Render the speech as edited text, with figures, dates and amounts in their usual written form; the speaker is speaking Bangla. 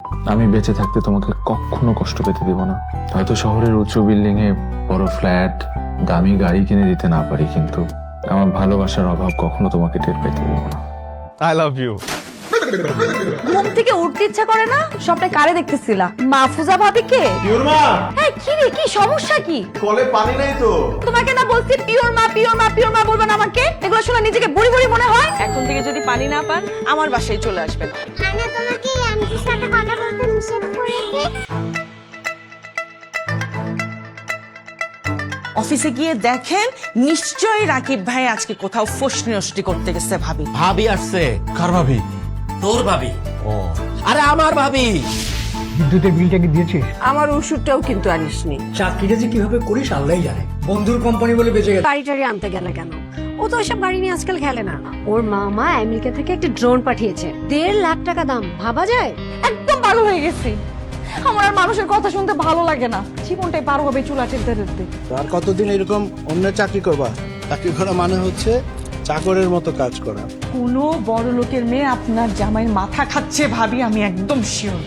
আমি বেঁচে থাকতে তোমাকে কখনো কষ্ট পেতে দেব না। হয়তো শহরের উঁচু বিল্ডিং এ বড় ফ্ল্যাট, দামি গাড়ি কিনে দিতে না পারি, কিন্তু আমার ভালোবাসার অভাব কখনো তোমাকে টের পেতে দেব না। I love you. ঘুম থেকে উঠতে ইচ্ছা করে না? সবটা কারে দেখতেছিলা? মাহফুজা ভাবি কে? পিওর মা, হ্যাঁ, কি রে, কি সমস্যা কি? কলে পানি নাই তো। তোমাকে না বলছি পিওর মা পিওর মা পিওর মা বলবেন আমাকে? এগুলো শুনে নিজেকে বুড়ি বুড়ি মনে হয়। এখন থেকে যদি পানি না পান আমার বাসায় চলে আসবেন। মানে তোমাকে আন্টির সাথে কথা বলতে নিষেধ করেছে? অফিসে গিয়ে দেখেন নিশ্চয়ই রাকিব ভাই আজকে কোথাও ফসনি নষ্টি করতে গেছে ভাবি। ভাবি আসছে। কার ভাবি? তোর ভাবি। ও আরে আমার ভাবি। বিদ্যুতের বিলটা কি দিয়েছিস? আমার ওষুধটাও কিন্তু আনিসনি। চাকরিটা যে কিভাবে করিস আল্লাহই জানে। বন্ধুর কোম্পানি বলে বেঁচে গেছে। গাড়ি টাড়ি আনতে গেলে কেন? ও তো ওইসব গাড়ি নিয়ে আজকাল খেলে না। ওর মামা আমেরিকা থেকে একটা ড্রোন পাঠিয়েছে, 1.5 লাখ টাকা দাম। ভাবা যায়? একদম পাগল হয়ে গেছি। আমার আর মানুষের কথা শুনতে ভালো লাগে না। জীবনটাই পার হবে চুলা টেলতে টেলতে। আর কতদিন এরকম অন্য চাকরি করবা? চাকরি করা মানে হচ্ছে চাকরের মতো কাজ করা। কোনো বড় লোকের মেয়ে আপনার জামাইয়ের মাথা খাচ্ছে ভাবি, আমি একদম শিওর।